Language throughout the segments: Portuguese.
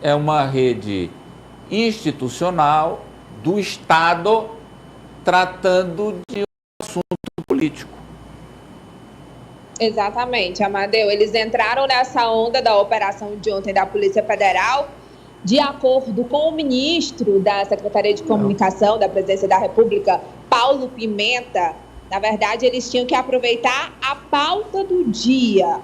é uma rede institucional do Estado tratando de um assunto político. Exatamente, Amadeu. Eles entraram nessa onda da operação de ontem da Polícia Federal, de acordo com o ministro da Secretaria de Comunicação da Presidência da República, Paulo Pimenta. Na verdade, eles tinham que aproveitar a pauta do dia.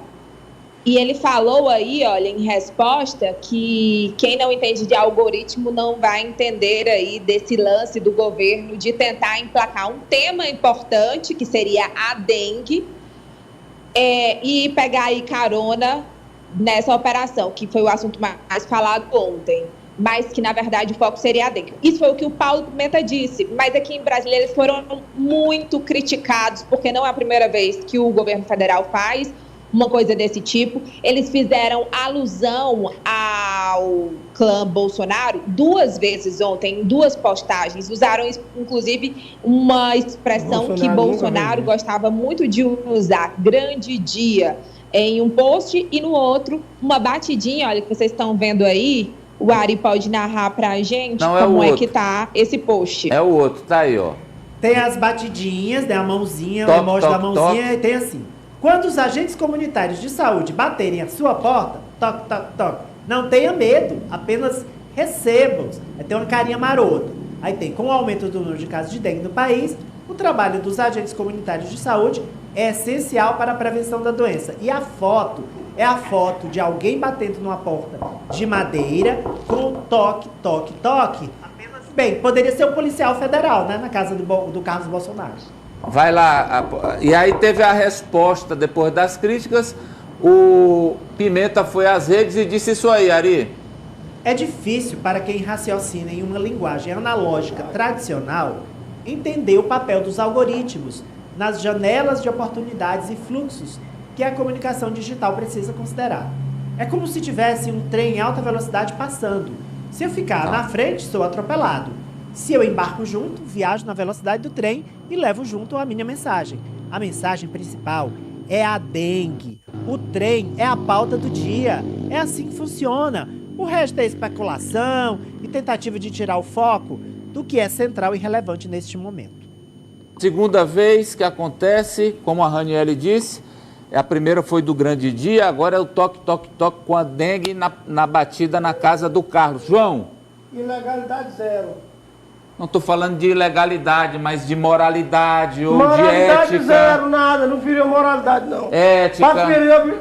E ele falou aí, olha, em resposta, que quem não entende de algoritmo não vai entender aí desse lance do governo de tentar emplacar um tema importante, que seria a dengue, e pegar aí carona nessa operação, que foi o assunto mais falado ontem, mas que, na verdade, o foco seria a dengue. Isso foi o que o Paulo Pimenta disse, mas aqui em Brasília eles foram muito criticados, porque não é a primeira vez que o governo federal faz uma coisa desse tipo. Eles fizeram alusão ao clã Bolsonaro 2 vezes ontem, em 2 postagens. Usaram, inclusive, uma expressão que Bolsonaro gostava muito de usar, grande dia, em um post, e no outro, uma batidinha, olha, que vocês estão vendo aí. O Ari pode narrar pra gente como é que tá esse post. É o outro, tá aí, ó. Tem as batidinhas, né, a mãozinha, o emoji da mãozinha, e tem assim: quando os agentes comunitários de saúde baterem a sua porta, toque, toque, toque, não tenha medo, apenas receba-os. Aí tem uma carinha marota. Aí tem, com o aumento do número de casos de dengue no país, o trabalho dos agentes comunitários de saúde é essencial para a prevenção da doença. E a foto é a foto de alguém batendo numa porta de madeira com toque, toque, toque. Bem, poderia ser um policial federal, né, na casa do Carlos Bolsonaro. Vai lá. E aí teve a resposta, depois das críticas, o Pimenta foi às redes e disse isso aí, Ari. É difícil para quem raciocina em uma linguagem analógica tradicional entender o papel dos algoritmos nas janelas de oportunidades e fluxos que a comunicação digital precisa considerar. É como se tivesse um trem em alta velocidade passando. Se eu ficar na frente, sou atropelado. Se eu embarco junto, viajo na velocidade do trem e levo junto a minha mensagem. A mensagem principal é a dengue. O trem é a pauta do dia. É assim que funciona. O resto é especulação e tentativa de tirar o foco do que é central e relevante neste momento. Segunda vez que acontece, como a Raniele disse, a primeira foi do grande dia, agora é o toque, toque, toque com a dengue na batida na casa do Carlos. João? Ilegalidade zero. Não estou falando de ilegalidade, mas de moralidade ou moralidade de ética. Moralidade zero, nada, não feriu a moralidade, não. Ética.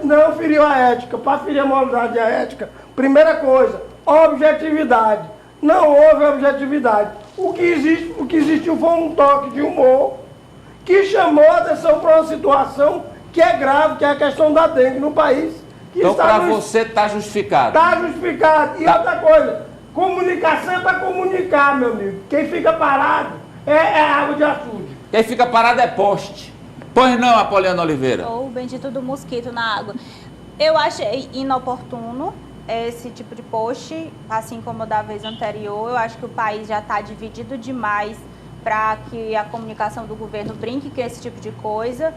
Não feriu a ética, para ferir a moralidade e a ética, primeira coisa, objetividade. Não houve objetividade. O que existiu foi um toque de humor que chamou a atenção para uma situação que é grave, que é a questão da dengue no país. Então, para você, está justificado? Está justificado. E outra coisa, comunicação é para comunicar, meu amigo. Quem fica parado é água de açude. Quem fica parado é poste. Pois não, Apoliana Oliveira? Ou o bendito do mosquito na água. Eu achei inoportuno esse tipo de post, assim como da vez anterior. Eu acho que o país já está dividido demais para que a comunicação do governo brinque com esse tipo de coisa.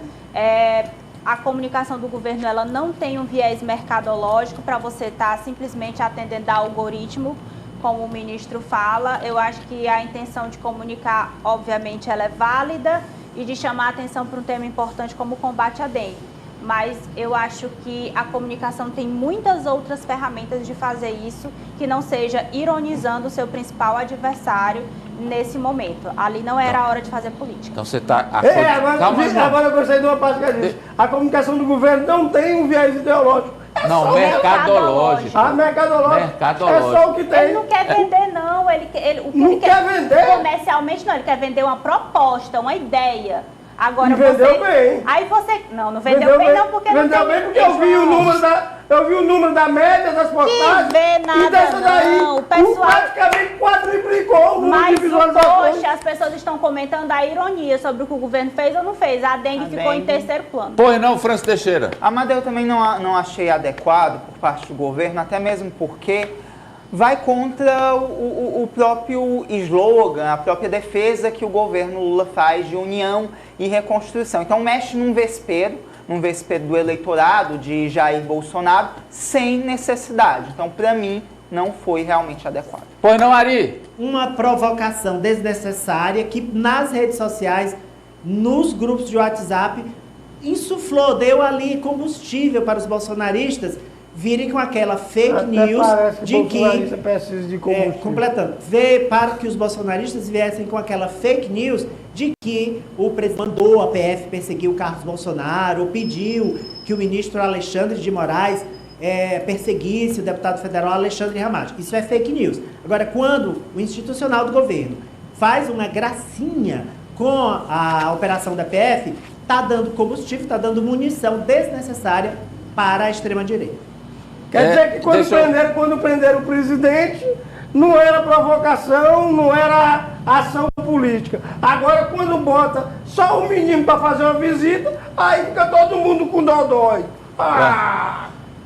A comunicação do governo, ela não tem um viés mercadológico para você estar simplesmente atendendo a algoritmo, como o ministro fala. Eu acho que a intenção de comunicar, obviamente, ela é válida e de chamar a atenção para um tema importante como o combate à dengue. Mas eu acho que a comunicação tem muitas outras ferramentas de fazer isso, que não seja ironizando o seu principal adversário nesse momento. Ali não era a hora de fazer política. Então você está... Agora eu gostei de uma parte que ela disse. A comunicação do governo não tem um viés ideológico. Não, mercadológico. Mercadológico. É só o que tem. Ele não quer vender, não. Não quer vender? Comercialmente, não. Ele quer vender uma proposta, uma ideia. Agora vendeu bem. Aí você... Não vendeu bem não, porque não tem... Vendeu bem porque eu vi o número da média das postagens. Que vê nada, e dessa daí, não. O pessoal... praticamente quadriplicou o número de visualizações. Poxa, as pessoas estão comentando a ironia sobre o que o governo fez ou não fez. A dengue ficou em terceiro plano. Pois não, Francis Teixeira? Amadeu, eu também não achei adequado por parte do governo, até mesmo porque vai contra o próprio slogan, a própria defesa que o governo Lula faz de união e reconstrução. Então mexe num vespeiro do eleitorado de Jair Bolsonaro sem necessidade. Então, para mim, não foi realmente adequado. Pois não, Ari? Uma provocação desnecessária que nas redes sociais, nos grupos de WhatsApp, insuflou, deu ali combustível para os bolsonaristas virem com aquela fake Até news parece de que... precisa de combustível. completando. Veio para que os bolsonaristas viessem com aquela fake news de que o presidente mandou a PF perseguir o Carlos Bolsonaro, ou pediu que o ministro Alexandre de Moraes perseguisse o deputado federal Alexandre Ramagem. Isso é fake news. Agora, quando o institucional do governo faz uma gracinha com a operação da PF, está dando combustível, está dando munição desnecessária para a extrema-direita. Quer dizer que quando prenderam o presidente, não era provocação, não era ação política. Agora, quando bota só o menino para fazer uma visita, aí fica todo mundo com dodói.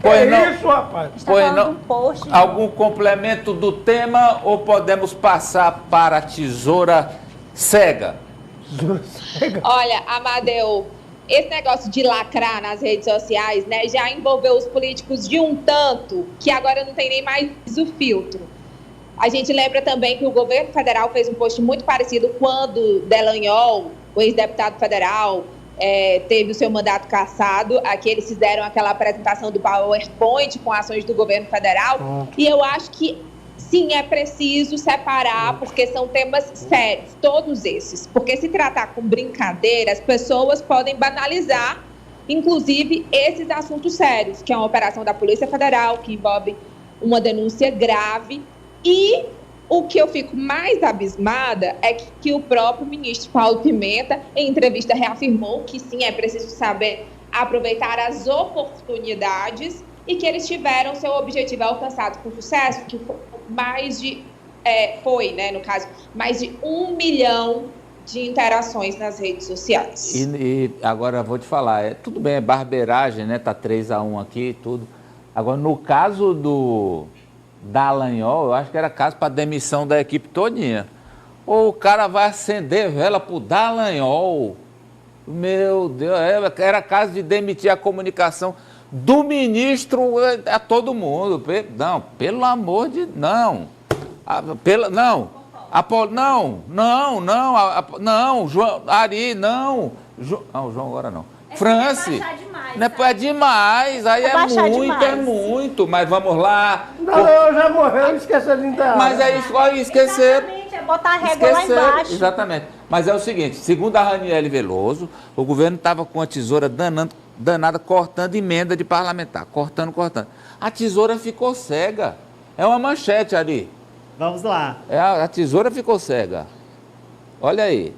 Pois não. Isso, rapaz? Pois não. Algum complemento do tema ou podemos passar para a tesoura cega? Olha, Amadeu, esse negócio de lacrar nas redes sociais, né, já envolveu os políticos de um tanto que agora não tem nem mais o filtro. A gente lembra também que o governo federal fez um post muito parecido quando Dallagnol, o ex-deputado federal, teve o seu mandato cassado. Aqui eles fizeram aquela apresentação do PowerPoint com ações do governo federal. E eu acho que, sim, é preciso separar, porque são temas sérios, todos esses. Porque se tratar com brincadeira, as pessoas podem banalizar, inclusive, esses assuntos sérios, que é uma operação da Polícia Federal, que envolve uma denúncia grave. E o que eu fico mais abismada é que o próprio ministro Paulo Pimenta, em entrevista, reafirmou que, sim, é preciso saber aproveitar as oportunidades e que eles tiveram seu objetivo alcançado com sucesso, que foi mais de 1 milhão de interações nas redes sociais. E agora vou te falar, tudo bem, é barbeiragem, né? Tá 3-1 aqui, tudo. Agora, no caso do Dallagnol, eu acho que era caso para demissão da equipe todinha. Ou o cara vai acender vela pro Dallagnol. Meu Deus, era caso de demitir a comunicação do ministro a todo mundo. Não, pelo amor de... Não. Não, João, Ari, não. Não, João agora não. France, é demais, aí é muito, mas vamos lá. Não, já morreu, esqueceu de enterrar. Mas é isso, esquecer. Exatamente, é botar a régua lá embaixo. Exatamente. Mas é o seguinte, segundo a Raniele Veloso, o governo estava com a tesoura danada cortando emenda de parlamentar, cortando. A tesoura ficou cega. É uma manchete ali. Vamos lá. A tesoura ficou cega. Olha aí.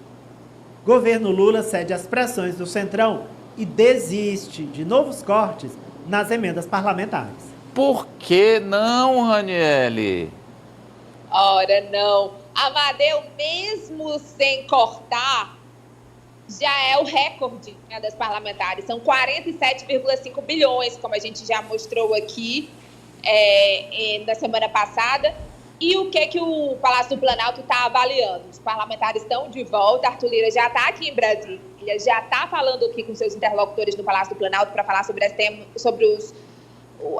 Governo Lula cede às pressões do Centrão e desiste de novos cortes nas emendas parlamentares. Por que não, Raniele? Ora, não. Amadeu, mesmo sem cortar, já é o recorde de emendas parlamentares. São 47,5 bilhões, como a gente já mostrou aqui na semana passada. E o que o Palácio do Planalto está avaliando? Os parlamentares estão de volta, Arthur Lira já está aqui em Brasília, já está falando aqui com seus interlocutores no Palácio do Planalto para falar sobre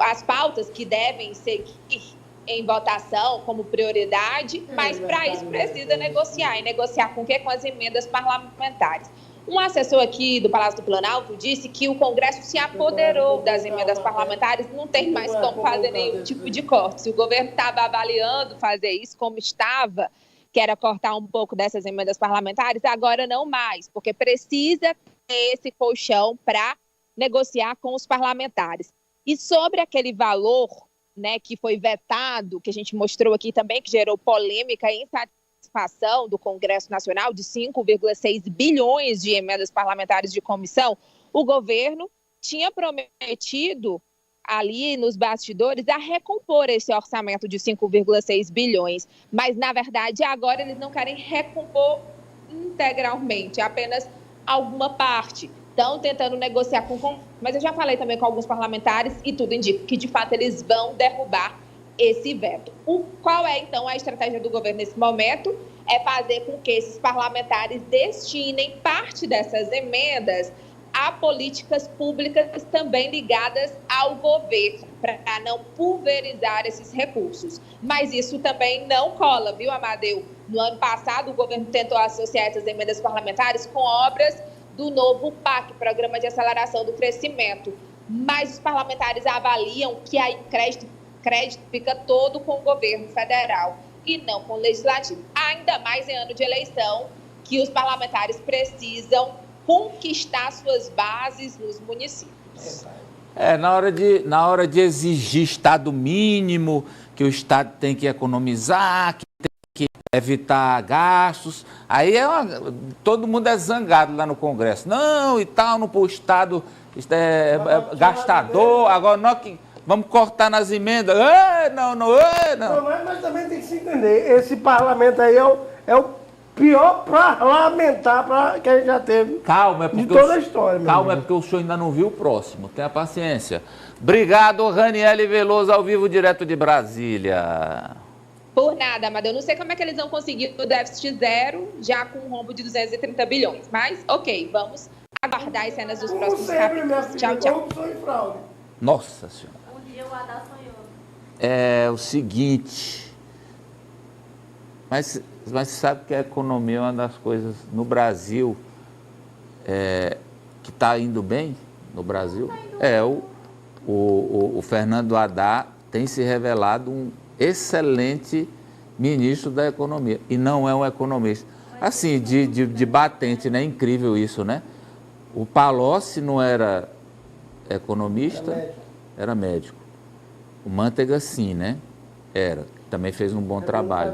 as pautas que devem seguir em votação como prioridade, mas para isso precisa negociar. E negociar com o quê? Com as emendas parlamentares. Um assessor aqui do Palácio do Planalto disse que o Congresso se apoderou das emendas parlamentares, não tem mais como fazer nenhum tipo de corte. Se o governo estava avaliando fazer isso como estava, que era cortar um pouco dessas emendas parlamentares, agora não mais, porque precisa ter esse colchão para negociar com os parlamentares. E sobre aquele valor, né, que foi vetado, que a gente mostrou aqui também, que gerou polêmica e insatisfação do Congresso Nacional, de 5,6 bilhões de emendas parlamentares de comissão, o governo tinha prometido ali nos bastidores a recompor esse orçamento de 5,6 bilhões. Mas, na verdade, agora eles não querem recompor integralmente, apenas alguma parte. Estão tentando negociar mas eu já falei também com alguns parlamentares e tudo indica que, de fato, eles vão derrubar esse veto. Qual é, então, a estratégia do governo nesse momento? É fazer com que esses parlamentares destinem parte dessas emendas há políticas públicas também ligadas ao governo, para não pulverizar esses recursos. Mas isso também não cola, viu, Amadeu? No ano passado, o governo tentou associar essas emendas parlamentares com obras do novo PAC, Programa de Aceleração do Crescimento. Mas os parlamentares avaliam que aí crédito fica todo com o governo federal e não com o legislativo. Ainda mais em ano de eleição, que os parlamentares precisam conquistar suas bases nos municípios. Na hora de exigir Estado mínimo, que o Estado tem que economizar, que tem que evitar gastos, aí todo mundo é zangado lá no Congresso. Não, e tal, o Estado gastador, agora nós que vamos cortar nas emendas. Não. Mas também tem que se entender, esse parlamento aí é o pior parlamentar que a gente já teve de toda a história. Calma, é porque o senhor ainda não viu o próximo. Tenha paciência. Obrigado, Raniele Veloso, ao vivo, direto de Brasília. Por nada, Amadeu. Não sei como é que eles vão conseguir o déficit zero, já com um rombo de 230 bilhões. Mas, ok, vamos aguardar as cenas dos próximos capítulos. Tchau. Corrupção e fraude. Nossa Senhora. Um dia o Haddad sonhou. É o seguinte... Mas você sabe que a economia é uma das coisas no Brasil que está indo bem no Brasil? O Fernando Haddad tem se revelado um excelente ministro da economia e não é um economista. Assim, de batente, né? Incrível isso, né? O Palocci não era economista, era médico. O Manteiga sim, né? Também fez um bom trabalho.